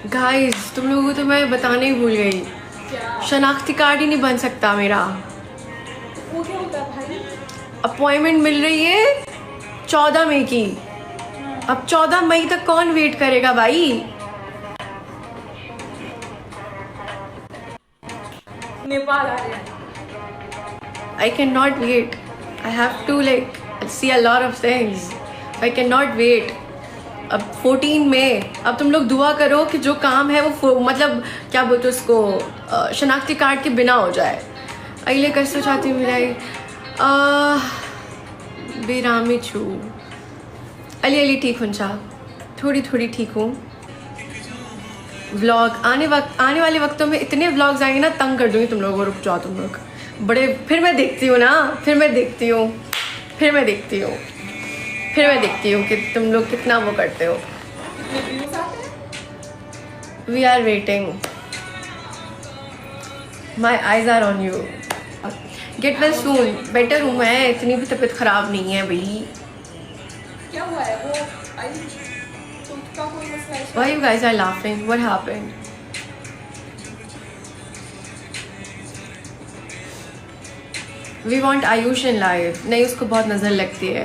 Guys तुम लोगों को तो मैं बताने ही भूल गई, शनाख्ती कार्ड ही नहीं बन सकता मेरा। वो क्या होता है भाई? अपॉइंटमेंट मिल रही है 14 मई की। अब 14 मई तक कौन वेट करेगा भाई? नेपाल आ रहे हैं। I cannot wait. I have to like see a lot of things. I cannot wait. अब 14 में अब तुम लोग दुआ करो कि जो काम है वो मतलब क्या बोलते उसको शनाख्ती कार्ड के बिना हो जाए। अगले कैसे चाहती मिलाई बेरामी छू अली अली ठीक हूँ, थोड़ी थोड़ी ठीक हूँ। व्लॉग आने वाले वक्तों में इतने व्लॉग्स आएंगे ना, तंग कर दूंगी तुम लोगों को। रुक जाओ तुम लोग बड़े, फिर मैं देखती हूँ ना, फिर मैं देखती हूँ कि तुम लोग कितना वो करते हो। We are waiting, my eyes are on you. Get well soon. Better हूँ मैं, इतनी भी तबीयत खराब नहीं है भाई। क्या हुआ है? वो का कोई मसला है? Why you guys are laughing? What happened? We want Ayush in live. नहीं, उसको बहुत नजर लगती है।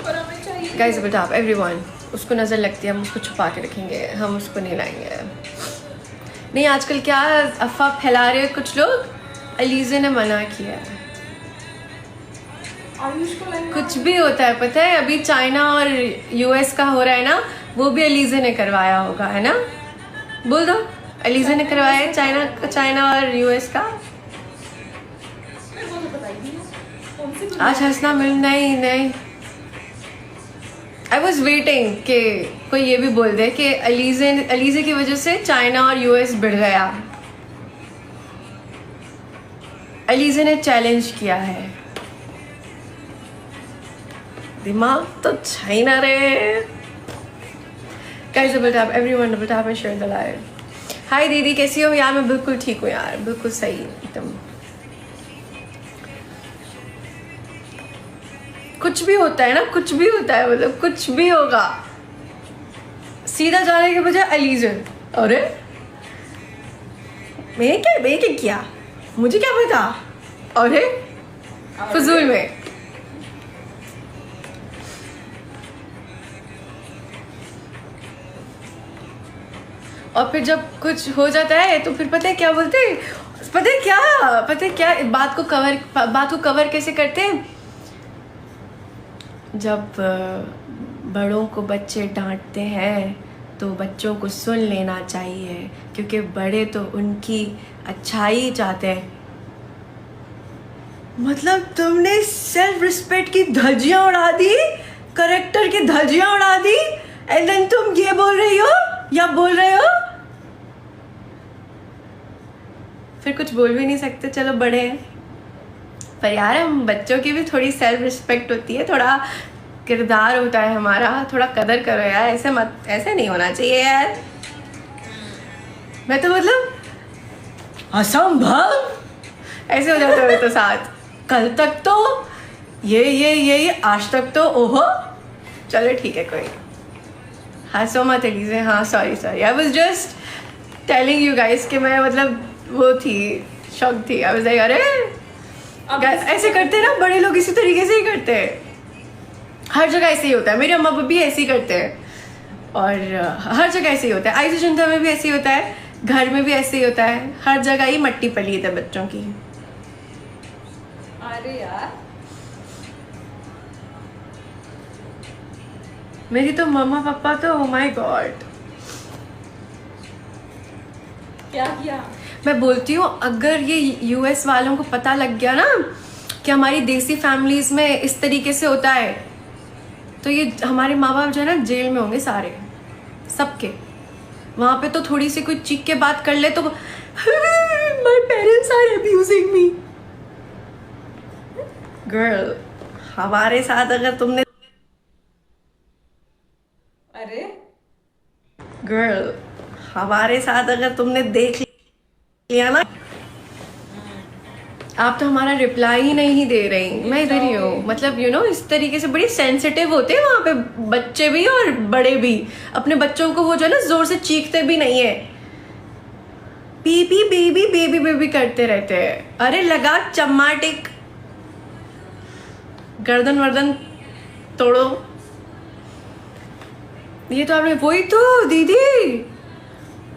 पर हमें चाहिए। Guys, but up everyone. उसको नजर लगती है, हम उसको छुपा के रखेंगे, हम उसको नहीं लाएंगे। नहीं, आजकल क्या अफवाह फैला रहे हैं कुछ लोग, अलीज़े ने मना किया है। आयुष को लगना कुछ भी होता है पता है। अभी चाइना और यूएस का हो रहा है ना, वो भी अलीज़े ने करवाया होगा, है ना? बोल दो, अलीज़े ने करवाया है चाइना और यूएस का। वो तो बताइए कौन सी आज हंसना मिल नहीं। आई वॉज वेटिंग कि कोई ये भी बोल दे कि अलीज़े की वजह से चाइना और यूएस बढ़ गया। अलीज़े ने चैलेंज किया है। दिमाग तो चाइना रे। Guys double tap everyone, double tap and share the live. Hi दीदी कैसी हो यार? मैं बिल्कुल ठीक हूँ यार, बिल्कुल सही एकदम। कुछ भी होता है ना, कुछ भी होता है, मतलब कुछ भी होगा। सीधा जाने के बजाय अलीज़े, अरे मैं क्या किया, मुझे क्या पता, अरे फजूल में। और फिर जब कुछ हो जाता है तो फिर पता है क्या बोलते हैं? पता है क्या बात को कवर कैसे करते हैं? जब बड़ों को बच्चे डांटते हैं तो बच्चों को सुन लेना चाहिए, क्योंकि बड़े तो उनकी अच्छाई चाहते हैं। मतलब तुमने सेल्फ रिस्पेक्ट की धज्जियां उड़ा दी, करेक्टर की धज्जियां उड़ा दी, एंड देन तुम ये बोल रही हो या बोल रहे हो? फिर कुछ बोल भी नहीं सकते, चलो बड़े हैं। पर यार हम बच्चों की भी थोड़ी सेल्फ रिस्पेक्ट होती है, थोड़ा किरदार होता है हमारा, थोड़ा कदर करो यार। ऐसे नहीं होना चाहिए यार। मैं तो मतलब असंभव ऐसे हो जाते हुए तो साथ। कल तक तो ये आज तक तो ओहो। चलो ठीक है, कोई हंसो मत एलिज़े। हाँ sorry I was just telling you guys कि मैं मतलब वो थी, शॉक थी। आई वाज लाइक अरे ऐसे करते हैं ना बड़े लोग, इसी तरीके से ही करते हैं। हर जगह ऐसे ही होता है। मेरे अम्मा पापा भी ऐसे ही करते हैं और हर जगह ऐसे ही होता है। आयुष जनता में भी ऐसे ही होता है, घर में भी ऐसे ही होता है, हर जगह ही मट्टी पली है बच्चों की। अरे यार मेरी तो मम्मा पापा तो ओ माय गॉड। क्या किया? मैं बोलती हूँ अगर ये यूएस वालों को पता लग गया ना कि हमारी देसी फैमिलीज में इस तरीके से होता है, तो ये हमारे माँ बाप जो है ना जेल में होंगे सारे, सबके। वहाँ पे तो थोड़ी सी कोई चीख के बात कर ले तो my parents are abusing me. Girl, हमारे साथ अगर तुमने अरे गर्ल हमारे साथ अगर तुमने देख लिया ना, आप तो हमारा रिप्लाई ही नहीं दे रही। मैं इधर ही हूँ, मतलब यू नो इस तरीके से बड़ी सेंसिटिव होते हैं वहाँ पे बच्चे भी और बड़े भी। अपने बच्चों को वो जो है ना जोर से चीखते भी नहीं है, बेबी बेबी बेबी बेबी करते रहते हैं। अरे लगा चम्माटिक, गर्दन वर्दन तोड़ो। ये तो आपने वही तो दीदी,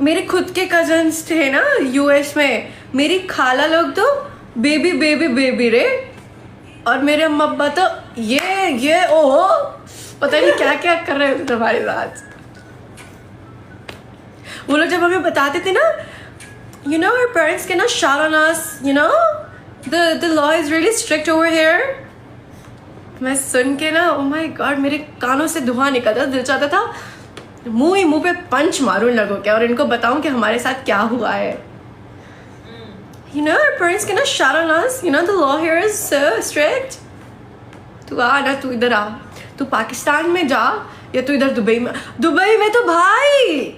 मेरे खुद के कजन्स थे ना यूएस में, मेरी खाला लोग तो बेबी बेबी बेबी रे, और मेरे अम्मा अब्बा तो ये ओहो पता नहीं क्या क्या कर रहे थे तुम्हारे साथ। वो लोग जब हमें बताते थे ना, you know our parents cannot shout on us, you know the law is really strict over here। मैं सुन के ना, oh my god, मेरे कानों से धुआं निकलता, दिल चाहता था मुंह पे पंच मारूं लोगों के और इनको बताऊं कि हमारे साथ क्या हुआ है। You know our parents cannot shout on us, you know the law here is so strict। तू आ ना, तू इधर आ, तू पाकिस्तान में जा या तू इधर दुबई में तो भाई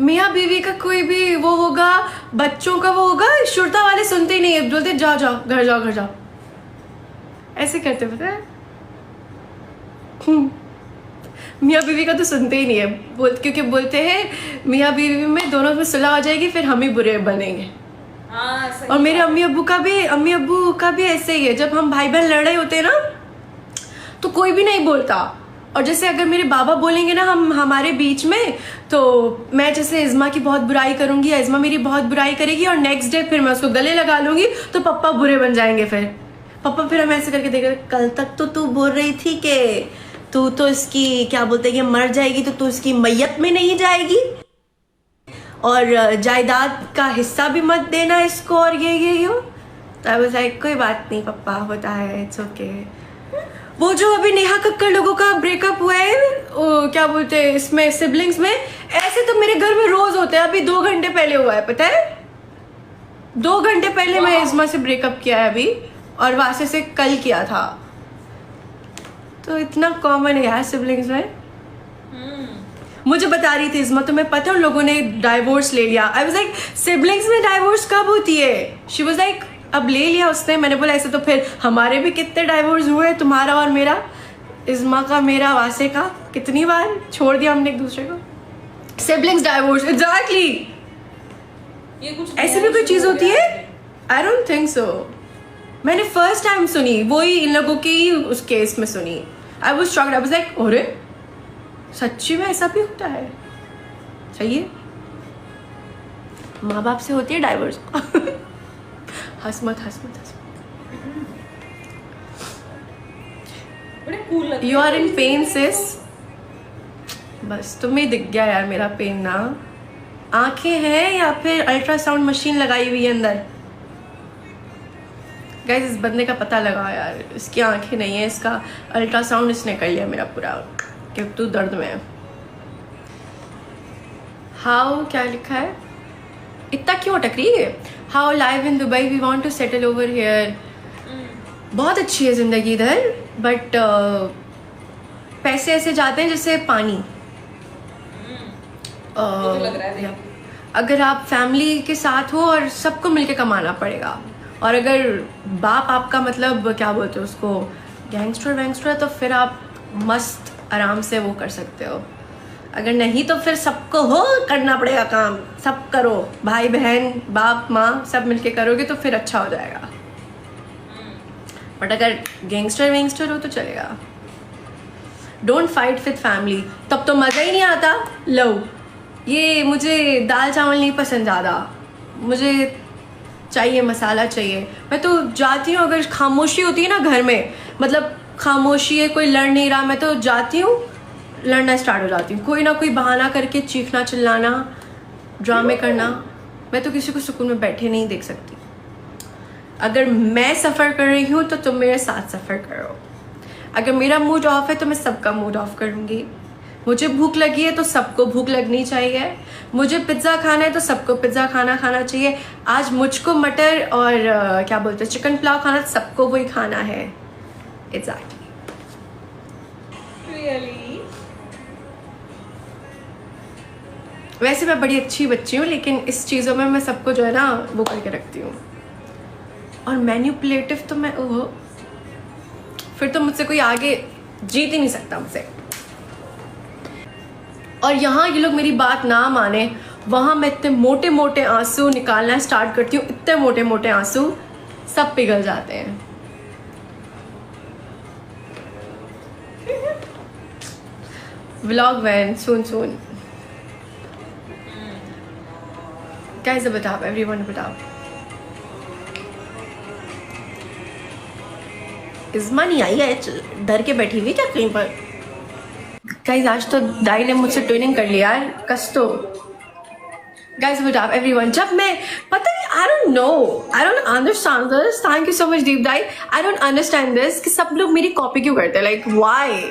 मियाँ बीवी का कोई भी वो होगा, बच्चों का वो होगा, शुरता वाले सुनते ही नहीं है, बोलते जाओ घर जाओ, ऐसे करते पता है। मियाँ बीवी का तो सुनते ही नहीं है, क्योंकि बोलते हैं मियाँ बीवी में दोनों में सुलह हो जाएगी, फिर हम ही बुरे बनेंगे। और मेरे अम्मी अब्बू का भी ऐसे ही है, जब हम भाई बहन लड़ रहे होते हैं ना तो कोई भी नहीं बोलता, और जैसे अगर मेरे बाबा बोलेंगे ना हमारे बीच में, तो मैं जैसे इज़्मा की बहुत बुराई करूंगी या इज़्मा मेरी बहुत बुराई करेगी, और नेक्स्ट डे फिर मैं उसको गले लगा लूंगी, तो पप्पा बुरे बन जाएंगे। फिर हम ऐसे करके देख, कल तक तो तू बोल रही थी कि तू तो इसकी क्या बोलते हैं, मर जाएगी तो तू इसकी मैयत में नहीं जाएगी, और जायदाद का हिस्सा भी मत देना इसको, और ये तो आई वाज लाइक कोई बात नहीं पप्पा, होता है, इट्स ओके। वो जो अभी नेहा कक्कड़ लोगों का ब्रेकअप हुआ है, क्या बोलते हैं इसमें सिबलिंग्स में, ऐसे तो मेरे घर में रोज होते हैं। अभी 2 घंटे पहले हुआ है, पता है 2 घंटे पहले मैं इज़्मा से ब्रेकअप किया है अभी, और वासे से कल किया था। तो इतना कॉमन है यार सिबलिंग्स में। मुझे बता रही थी इज़्मा, तुम्हें पता है उन लोगों ने डाइवोर्स ले लिया। आई वाज लाइक सिबलिंग्स में डाइवोर्स कब होती है? शी वाज लाइक अब ले लिया उसने। मैंने बोला ऐसे तो फिर हमारे भी कितने डाइवोर्स हुए, तुम्हारा और मेरा, इज़्मा का मेरा, वासे का, कितनी बार छोड़ दिया हमने एक दूसरे को। सिबलिंग्स डाइवोर्स, एग्जैक्टली, ये कुछ ऐसी भी कोई चीज होती है? I don't think so. मैंने फर्स्ट टाइम सुनी, वही इन लोगों की उस केस में सुनी। I was shocked, I was like अरे सच्ची में ऐसा भी होता है? सही है, माँ बाप से होती है डाइवोर्स। हंस मत। बड़े कूल लगते हैं। यू आर इन पेन सिस। बस तुम्हें दिख गया यार मेरा पेन ना। आंखें हैं या फिर अल्ट्रासाउंड मशीन लगाई हुई है अंदर? गाइस इस बंदे का पता लगाओ यार, इसकी आंखें नहीं है, इसका अल्ट्रासाउंड इसने कर लिया मेरा पूरा, कि तू दर्द में है। हाउ क्या लिखा है? इतना क्यों अटक रही है? How live in Dubai, we want to settle over here. बहुत अच्छी है ज़िंदगी इधर, बट पैसे ऐसे जाते हैं जैसे पानी। लग रहा है। अगर आप फैमिली के साथ हो और सबको मिलके कमाना पड़ेगा, और अगर बाप आपका मतलब क्या बोलते हो उसको, गैंगस्टर वैंगस्टर, तो फिर आप मस्त आराम से वो कर सकते हो। अगर नहीं तो फिर सबको हो करना पड़ेगा काम, सब करो, भाई बहन बाप माँ सब मिलके करोगे तो फिर अच्छा हो जाएगा। बट अगर गैंगस्टर वैंगस्टर हो तो चलेगा। डोंट फाइट विथ फैमिली, तब तो मज़ा ही नहीं आता। लो ये मुझे दाल चावल नहीं पसंद ज़्यादा, मुझे चाहिए मसाला चाहिए। मैं तो जाती हूँ, अगर खामोशी होती है ना घर में, मतलब खामोशी है, कोई लड़ नहीं रहा, मैं तो जाती हूँ, लड़ना स्टार्ट हो जाती हूँ, कोई ना कोई बहाना करके चीखना चिल्लाना ड्रामे करना। मैं तो किसी को सुकून में बैठे नहीं देख सकती। अगर मैं सफ़र कर रही हूँ तो तुम मेरे साथ सफ़र करो। अगर मेरा मूड ऑफ है तो मैं सबका मूड ऑफ करूँगी। मुझे भूख लगी है तो सबको भूख लगनी चाहिए। मुझे पिज़्ज़ा खाना है तो सबको पिज़्ज़ा खाना चाहिए। आज मुझको मटर और क्या बोलते हैं चिकन पुलाव खाना, सबको वही खाना है। एग्जैक्टली। Really? वैसे मैं बड़ी अच्छी बच्ची हूँ, लेकिन इस चीज़ों में मैं सबको जो है ना वो करके रखती हूँ। और मैन्युपुलेटिव तो मैं फिर तो मुझसे कोई आगे जीत ही नहीं सकता मुझसे। और यहाँ ये लोग मेरी बात ना माने, वहाँ मैं इतने मोटे मोटे आंसू निकालना स्टार्ट करती हूँ, इतने मोटे मोटे आंसू सब पिघल जाते हैं। व्लॉग वैन सून कैसे बताओ, एवरीवन बताओ। इज़्मा नहीं आई है, डर के बैठी हुई क्या कहीं पर? गाइस आज तो दाई ने मुझसे ट्रेनिंग कर लिया यार, कस तो। गाइस बताओ एवरीवन, जब मैं पता नहीं, I don't understand this. Thank you so much Deep Dai. I don't understand this कि सब लोग मेरी कॉपी क्यों करते हैं, like why?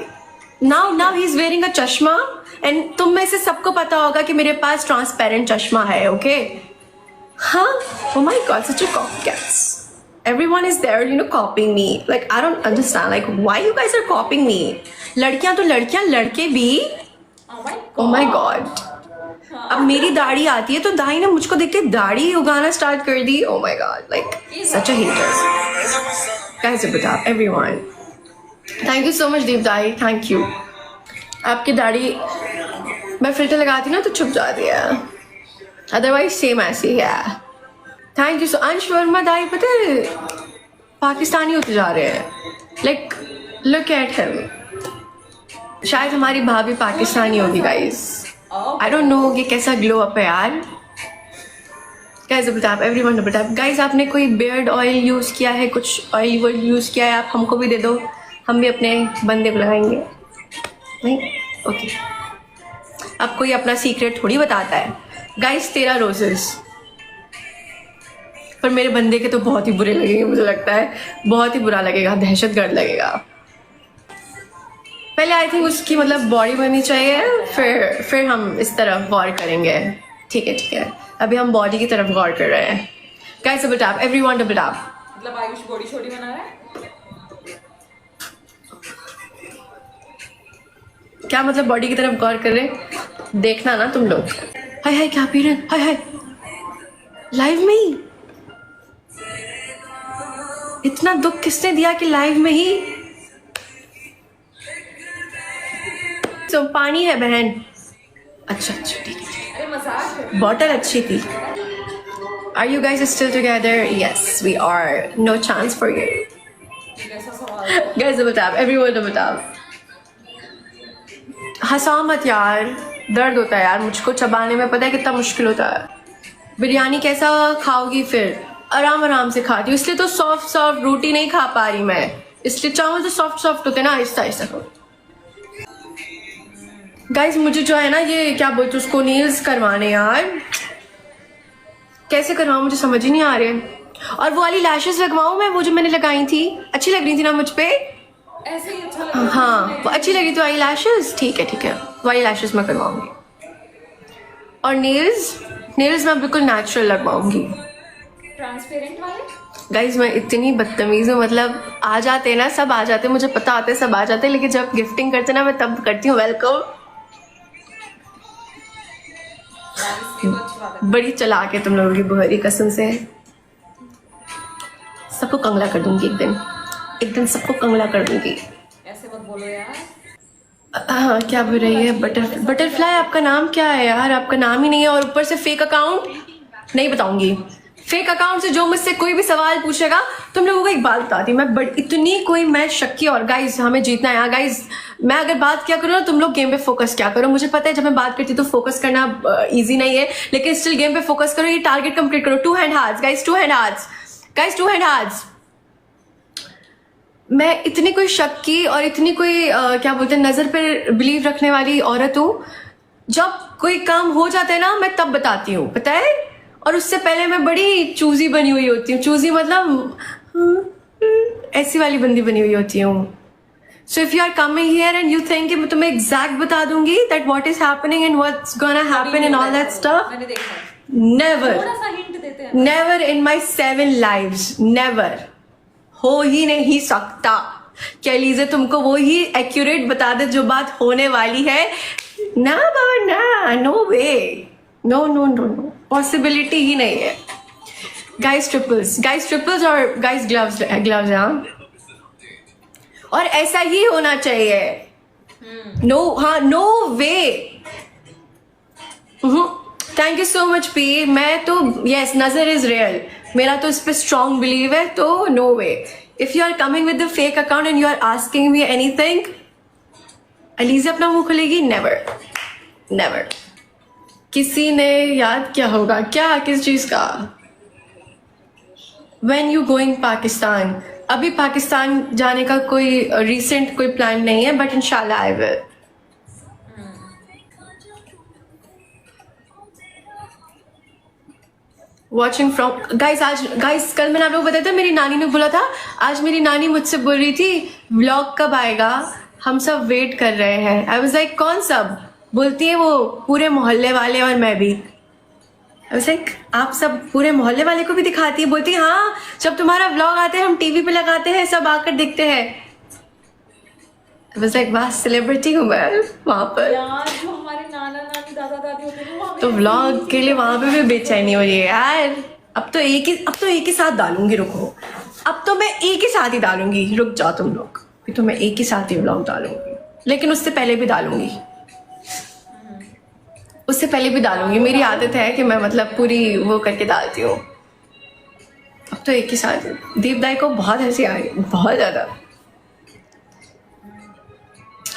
Now he is wearing a चश्मा एंड तुम में से सबको पता होगा कि मेरे पास ट्रांसपेरेंट चश्मा है, ओके? हाँ, oh my god, such a copycats. Everyone is there, you know, copying me. Like, I don't understand, like, why you guys are copying me? लड़कियां तो लड़कियां, लड़के भी। Oh my god. अब मेरी दाढ़ी आती है तो दाई ने मुझको देख के दाढ़ी उगाना स्टार्ट कर दी। Oh my god, like, such a hater. Guys, बताओ everyone. Thank you so much Deep Dai, thank you. आपकी दाढ़ी मैं फिल्टर लगाती ना तो छुप जाती है, अदरवाइज सेम ऐसी है। थैंक यू सो अंश वर्मा दाई, पता है पाकिस्तानी होते जा रहे हैं, लाइक लुक एट हिम। शायद हमारी भाभी पाकिस्तानी होगी गाइस, आई डोंट नो ये कैसा ग्लो अप है यार। गाइस बता, एवरीवन बता। गाइस आपने कोई बियर्ड ऑयल यूज़ किया है, कुछ ऑयल यूज़ किया है, आप हमको भी दे दो, हम भी अपने बंदे को लगाएंगे। नहीं ओके, अब कोई अपना सीक्रेट थोड़ी बताता है। गाइस 13 रोजेस, पर मेरे बंदे के तो बहुत ही बुरे लगेंगे, मुझे लगता है बहुत ही बुरा लगेगा, दहशतगर्द लगेगा। पहले आई थिंक उसकी मतलब बॉडी बननी चाहिए, फिर हम इस तरफ गौर करेंगे। ठीक है, अभी हम बॉडी की तरफ गौर कर रहे हैं। Guys double tap, everyone double tap. मतलब आयुष बॉडी छोटी बना रहा है क्या मतलब बॉडी की तरफ गौर कर रहे हैं? देखना ना तुम लोग। हाय हाय क्या पी रहे हैं? हाय हाय लाइव में ही इतना दुख किसने दिया कि लाइव में ही? तो पानी है बहन। अच्छा ठीक है, अरे मजाक है। बॉटल अच्छी थी। Are you guys still together? Yes, we are. No chance for you. कैसा सवाल है? Guys, बताओ, everyone बताओ। हंसाओ मत यार, दर्द होता है यार मुझको चबाने में, पता है कितना मुश्किल होता है। बिरयानी कैसा खाओगी फिर? आराम से खाती हूँ, इसलिए तो सॉफ्ट रोटी नहीं खा पा रही मैं, इसलिए चावल तो सॉफ्ट होते ना, आहिस्ता करो। गाइस मुझे जो है ना ये क्या बोलते उसको, नेल्स करवाने यार, कैसे करवाऊँ मुझे समझ ही नहीं आ रहे। और वो वाली लैशेस लगवाऊँ मैं, वो जो मैंने लगाई थी अच्छी लग रही थी ना मुझ पे? ऐसे ही अच्छा लगा। हाँ वो अच्छी लगी थी वाली लैशेस, ठीक है वाली लैशेस मैं करवाऊंगी। और नेल्स मैं बिल्कुल नेचुरल लगवाऊंगी। ट्रांसपेरेंट वाले? गाइज मैं इतनी बदतमीज हूँ, मतलब आ जाते हैं ना, सब आ जाते हैं, मुझे पता आता है सब आ जाते हैं, लेकिन जब गिफ्टिंग करते ना मैं तब करती हूँ वेलकम। बड़ी चालाक है तुम लोगों की बुहरी, कसम से सबको कंगला कर दूंगी एक दिन सबको कंगला कर दूंगी। ऐसे मत बोलो यार। हाँ क्या बोल रही है? बटरफ्लाई आपका नाम क्या है यार? आपका नाम ही नहीं है, और ऊपर से फेक अकाउंट। नहीं बताऊंगी, फेक अकाउंट से जो मुझसे कोई भी सवाल पूछेगा, तुम लोगों को एक बात बताती हूँ मैं, इतनी कोई मैं शक्की। और गाइज हमें जीतना है गाइज। मैं अगर बात क्या करूँ ना, तुम लोग गेम पे फोकस क्या करो। मुझे पता है जब मैं बात करती हूँ तो फोकस करना इजी नहीं है, लेकिन स्टिल गेम पे फोकस करो, ये टारगेट कंप्लीट करो। 2 hand hearts guys, 2 hand hearts guys, 2 hand hearts. मैं इतनी कोई शक्की और इतनी कोई क्या बोलते हैं नजर पर बिलीव रखने वाली औरत हूँ, जब कोई काम हो जाता है ना मैं तब बताती हूँ, पता है। और उससे पहले मैं बड़ी चूजी बनी हुई होती हूँ। चूजी मतलब ऐसी वाली बंदी बनी हुई होती हूँ। So if you are coming here and you think कि मैं तुम्हें एग्जैक्ट बता दूंगी that what is happening and what's gonna happen and all that stuff, मैंने देखा। नेवर, थोड़ा सा हिंट देते हैं। Never in my 7 lives, never, हो ही नहीं सकता। क्या लीजिए तुमको वो ही एक्यूरेट बता दे जो बात होने वाली है? ना बाबा ना, नो वे, नो पॉसिबिलिटी ही नहीं है। गाइस ट्रिपल्स और गाइस ग्लव्स हाँ, और ऐसा ही होना चाहिए. नो हाँ, no way. Thank you so much P. मैं तो यस, नजर इज रियल, मेरा तो इस पे स्ट्रॉन्ग बिलीव है. तो no way, if you are coming with the fake account and you are asking me anything, Aliza अपना मुंह खुलेगी? Never never. किसी ने याद किया होगा क्या, किस चीज का? When you going Pakistan? अभी पाकिस्तान जाने का कोई रिसेंट कोई प्लान नहीं है, बट इंशाल्लाह I will. Watching from guys कल मैंने आप लोगों को बताया था, मेरी नानी ने बोला था, आज मेरी नानी मुझसे बोल रही थी व्लॉग कब आएगा, हम सब वेट कर रहे हैं. आई वाज लाइक कौन सब? बोलती है वो पूरे मोहल्ले वाले और मैं भी. आई वाज लाइक आप सब पूरे मोहल्ले वाले को भी दिखाती है? बोलती है हाँ, जब तुम्हारा व्लॉग आता है हम टीवी पे लगाते हैं, सब आकर देखते हैं. आई वाज लाइक वाह, सेलिब्रिटी हूँ मैं वहाँ पर. यार जो हमारे नाना नानी दादा दादी होते हैं वो तो व्लॉग के लिए वहां पे भी बेचैनी हो रही है यार. अब तो एक ही साथ डालूंगी. रुको, अब तो मैं एक ही साथ ही डालूंगी. रुक जाओ तुम लोग, तो मैं एक ही साथ ही व्लॉग डालूंगी, लेकिन उससे पहले भी डालूंगी. मेरी आदत है कि मैं मतलब पूरी वो करके डालती हूँ. अब तो एक ही साथ. दीप दाई को बहुत हंसी आ रही, बहुत ज्यादा.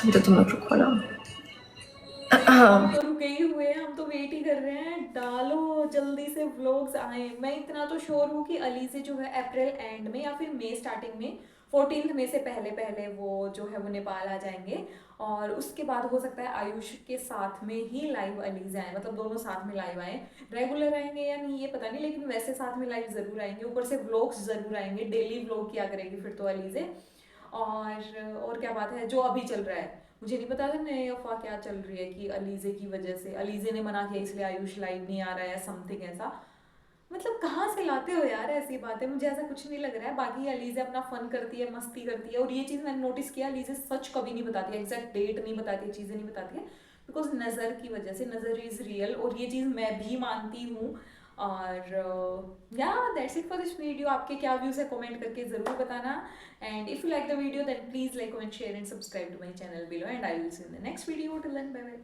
अभी तो तुम लोग रुको ना. तो रुके ही हुए हैं, हम तो वेट ही कर रहे हैं. डालो जल्दी से व्लॉग्स आए. मैं इतना तो श्योर हूँ कि अलीज़े जो है अप्रैल एंड में या फिर मई स्टार्टिंग में 14 मई से पहले पहले वो जो है वो नेपाल आ जाएंगे. और उसके बाद हो सकता है आयुष के साथ में ही लाइव अलीज़े आए, मतलब दोनों साथ में लाइव आए. रेगुलर आएंगे या नहीं ये पता नहीं, लेकिन वैसे साथ में लाइव जरूर आएंगे. ऊपर से व्लॉग्स जरूर आएंगे. डेली व्लॉग किया करेगी फिर तो अलीज़े. और क्या बात है जो अभी चल रहा है, मुझे नहीं पता था नई अफवाह क्या चल रही है कि अलीज़े की वजह से अलीज़े ने मना किया इसलिए आयुष लाइव नहीं आ रहा है, समथिंग ऐसा. मतलब कहाँ से लाते हो यार ऐसी बातें? मुझे ऐसा कुछ नहीं लग रहा है. बाकी अलीज़े अपना फन करती है, मस्ती करती है. और ये चीज़ मैंने नोटिस किया, अलीज़े सच कभी नहीं बताती है, एग्जैक्ट डेट नहीं बताती है, चीज़ें नहीं बताती है, बिकॉज नज़र की वजह से. नज़र इज़ रियल और ये चीज़ मैं भी मानती हूँ. और या that's it for this video. आपके क्या व्यूज़ है कमेंट करके ज़रूर बताना. And if you like the video then please like comment share and subscribe to my channel below. And I will see in the next video. Till then bye bye.